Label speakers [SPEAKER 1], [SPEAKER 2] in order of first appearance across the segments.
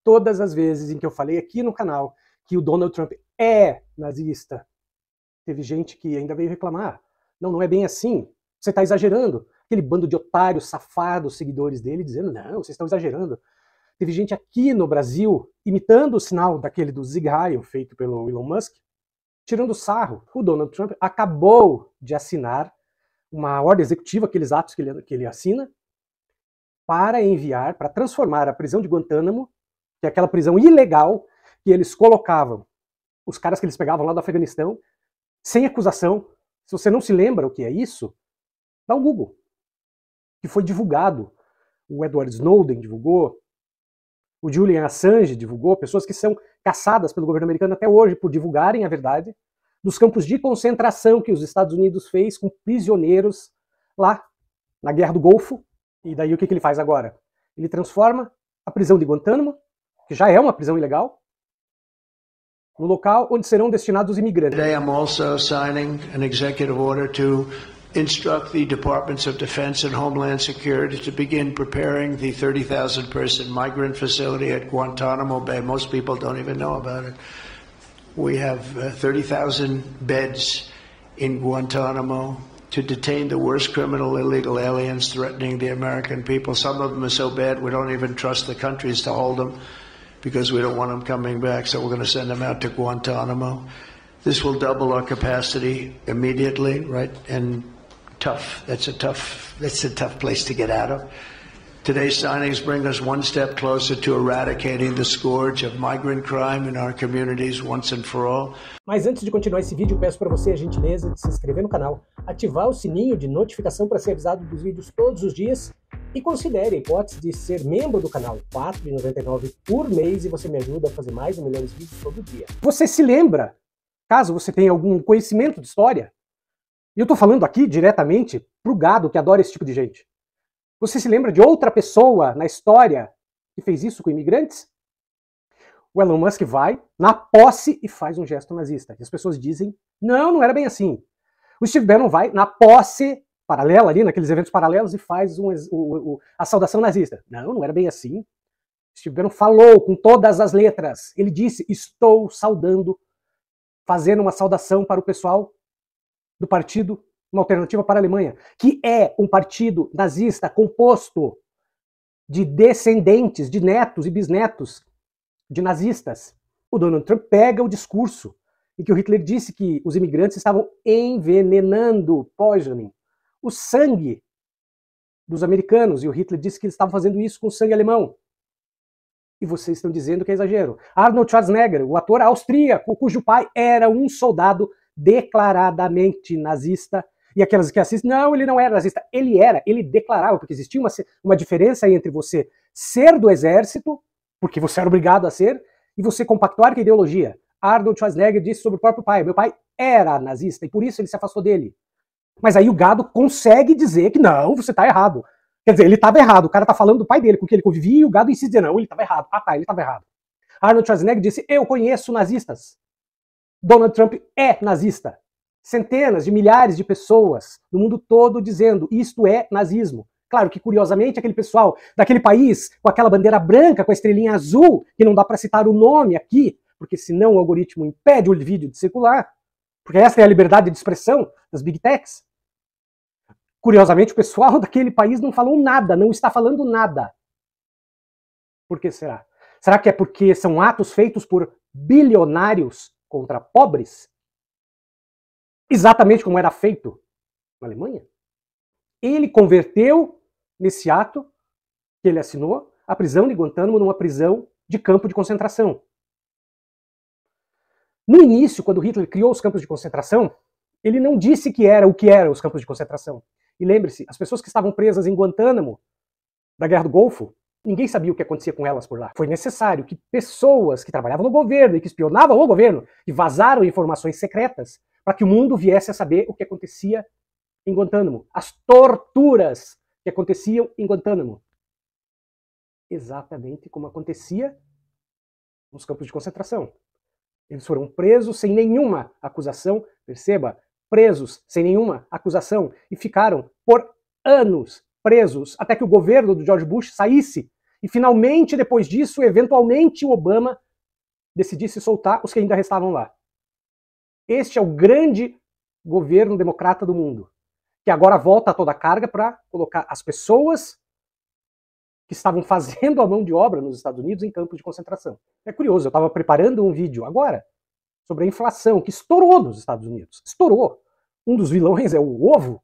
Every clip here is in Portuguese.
[SPEAKER 1] todas as vezes em que eu falei aqui no canal que o Donald Trump é nazista, teve gente que ainda veio reclamar. Não, não é bem assim. Você está exagerando. Aquele bando de otários, safados, seguidores dele, dizendo, não, vocês estão exagerando. Teve gente aqui no Brasil, imitando o sinal daquele do Sieg Heil, feito pelo Elon Musk, tirando sarro. O Donald Trump acabou de assinar uma ordem executiva, aqueles atos que ele assina, para enviar, para transformar a prisão de Guantánamo, que é aquela prisão ilegal que eles colocavam, os caras que eles pegavam lá do Afeganistão, sem acusação. Se você não se lembra o que é isso, dá um Google. Que foi divulgado. O Edward Snowden divulgou, o Julian Assange divulgou, pessoas que são caçadas pelo governo americano até hoje por divulgarem a verdade dos campos de concentração que os Estados Unidos fez com prisioneiros lá na Guerra do Golfo. E daí o que ele faz agora? Ele transforma a prisão de Guantánamo, que já é uma prisão ilegal, no local onde serão destinados os imigrantes.
[SPEAKER 2] Today I'm also signing an executive order to instruct the Departments of Defense and Homeland Security to begin preparing the 30,000 person migrant facility at Guantanamo Bay. Most people don't even know about it. We have 30,000 beds in Guantanamo to detain the worst criminal illegal aliens threatening the American people. Some of them are so bad we don't even trust the countries to hold them because we don't want them coming back, so we're going to send them out to Guantanamo. This will double our capacity immediately, right? And that's a tough place to get out of. Today's signings bring us one step closer to eradicating the scourge of migrant crime in our communities once and for all.
[SPEAKER 1] Mas antes de continuar esse vídeo, peço para você a gentileza de se inscrever no canal, ativar o sininho de notificação para ser avisado dos vídeos todos os dias e considere a hipótese de ser membro do canal, R$ 4,99 por mês, e você me ajuda a fazer mais melhores vídeos todo dia. Você se lembra, caso você tenha algum conhecimento de história, e eu estou falando aqui diretamente para o gado que adora esse tipo de gente. Você se lembra de outra pessoa na história que fez isso com imigrantes? O Elon Musk vai na posse e faz um gesto nazista. E as pessoas dizem, não, não era bem assim. O Steve Bannon vai na posse paralela ali, naqueles eventos paralelos, e faz a saudação nazista. Não, não era bem assim. O Steve Bannon falou com todas as letras. Ele disse, estou saudando, fazendo uma saudação para o pessoal do partido Uma Alternativa para a Alemanha, que é um partido nazista composto de descendentes, de netos e bisnetos de nazistas. O Donald Trump pega o discurso em que o Hitler disse que os imigrantes estavam envenenando, poisoning, o sangue dos americanos, e o Hitler disse que eles estavam fazendo isso com sangue alemão. E vocês estão dizendo que é exagero. Arnold Schwarzenegger, o ator austríaco, cujo pai era um soldado declaradamente nazista, e aquelas que assistem, não, ele não era nazista. Ele era, ele declarava, porque existia uma diferença entre você ser do exército, porque você era obrigado a ser, e você compactuar com a ideologia. Arnold Schwarzenegger disse sobre o próprio pai, meu pai era nazista, e por isso ele se afastou dele. Mas aí o gado consegue dizer que não, você está errado. Quer dizer, ele estava errado, o cara está falando do pai dele, com quem ele convivia, e o gado insiste dizer, não, ele estava errado. Ah tá, ele estava errado. Arnold Schwarzenegger disse, eu conheço nazistas. Donald Trump é nazista. Centenas de milhares de pessoas no mundo todo dizendo isto é nazismo. Claro que, curiosamente, aquele pessoal daquele país com aquela bandeira branca, com a estrelinha azul, que não dá para citar o nome aqui, porque senão o algoritmo impede o vídeo de circular, porque essa é a liberdade de expressão das Big Techs. Curiosamente, o pessoal daquele país não falou nada, não está falando nada. Por que será? Será que é porque são atos feitos por bilionários contra pobres? Exatamente como era feito na Alemanha? Ele converteu, nesse ato que ele assinou, a prisão de Guantánamo numa prisão de campo de concentração. No início, quando Hitler criou os campos de concentração, ele não disse que era o que eram os campos de concentração. E lembre-se, as pessoas que estavam presas em Guantánamo, da Guerra do Golfo, ninguém sabia o que acontecia com elas por lá. Foi necessário que pessoas que trabalhavam no governo e que espionavam o governo, que vazaram informações secretas, para que o mundo viesse a saber o que acontecia em Guantánamo. As torturas que aconteciam em Guantánamo. Exatamente como acontecia nos campos de concentração. Eles foram presos sem nenhuma acusação, perceba, presos sem nenhuma acusação, e ficaram por anos presos, até que o governo do George Bush saísse e finalmente, depois disso, eventualmente o Obama decidisse soltar os que ainda restavam lá. Este é o grande governo democrata do mundo, que agora volta toda a carga para colocar as pessoas que estavam fazendo a mão de obra nos Estados Unidos em campos de concentração. É curioso, eu estava preparando um vídeo agora sobre a inflação que estourou nos Estados Unidos. Estourou. Um dos vilões é o ovo,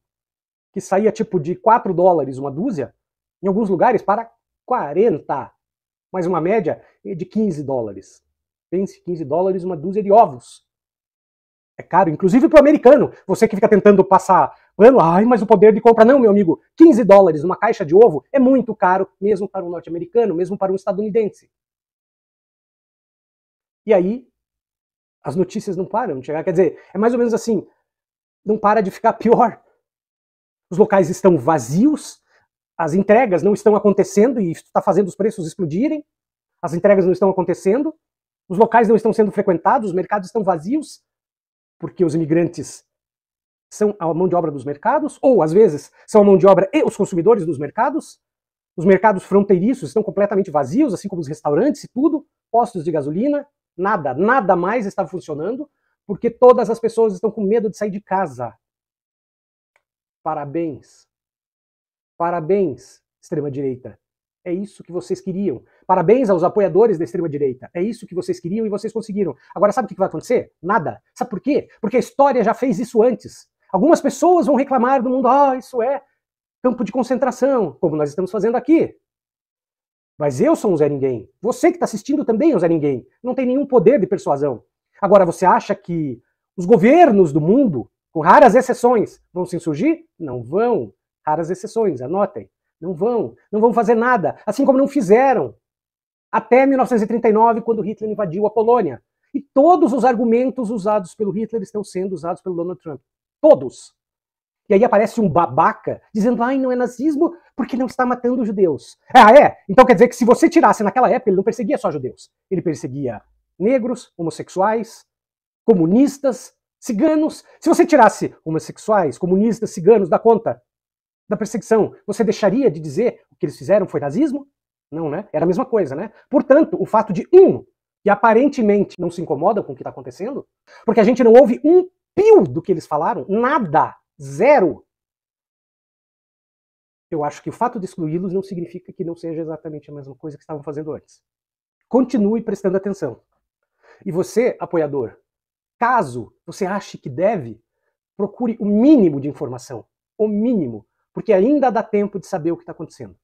[SPEAKER 1] que saía tipo de 4 dólares uma dúzia, em alguns lugares para 40, mas uma média de 15 dólares. Pense, 15 dólares uma dúzia de ovos. É caro, inclusive para o americano. Você que fica tentando passar pano, ai, mas o poder de compra, não, meu amigo, 15 dólares uma caixa de ovo é muito caro, mesmo para um norte-americano, mesmo para um estadunidense. E aí, as notícias não param de chegar. Quer dizer, é mais ou menos assim, não para de ficar pior. Os locais estão vazios, as entregas não estão acontecendo e isso está fazendo os preços explodirem, as entregas não estão acontecendo, os locais não estão sendo frequentados, os mercados estão vazios, porque os imigrantes são a mão de obra dos mercados, ou às vezes são a mão de obra e os consumidores dos mercados. Os mercados fronteiriços estão completamente vazios, assim como os restaurantes e tudo, postos de gasolina, nada mais está funcionando, porque todas as pessoas estão com medo de sair de casa. Parabéns. Parabéns, extrema-direita. É isso que vocês queriam. Parabéns aos apoiadores da extrema-direita. É isso que vocês queriam e vocês conseguiram. Agora sabe o que vai acontecer? Nada. Sabe por quê? Porque a história já fez isso antes. Algumas pessoas vão reclamar do mundo, isso é campo de concentração, como nós estamos fazendo aqui. Mas eu sou um Zé Ninguém. Você que está assistindo também é um Zé Ninguém. Não tem nenhum poder de persuasão. Agora, você acha que os governos do mundo, com raras exceções, vão se insurgir? Não vão. Raras exceções, anotem. Não vão fazer nada. Assim como não fizeram até 1939, quando Hitler invadiu a Polônia. E todos os argumentos usados pelo Hitler estão sendo usados pelo Donald Trump. Todos. E aí aparece um babaca dizendo, não é nazismo porque não está matando judeus. É? Então quer dizer que se você tirasse naquela época, ele não perseguia só judeus. Ele perseguia negros, homossexuais, comunistas, ciganos. Se você tirasse homossexuais, comunistas, ciganos da conta da perseguição, você deixaria de dizer o que eles fizeram foi nazismo? Não, né? Era a mesma coisa, né? Portanto, o fato de que aparentemente não se incomoda com o que está acontecendo, porque a gente não ouve um pio do que eles falaram, nada, zero. Eu acho que o fato de excluí-los não significa que não seja exatamente a mesma coisa que estavam fazendo antes. Continue prestando atenção. E você, apoiador, caso você ache que deve, procure o mínimo de informação. O mínimo. Porque ainda dá tempo de saber o que está acontecendo.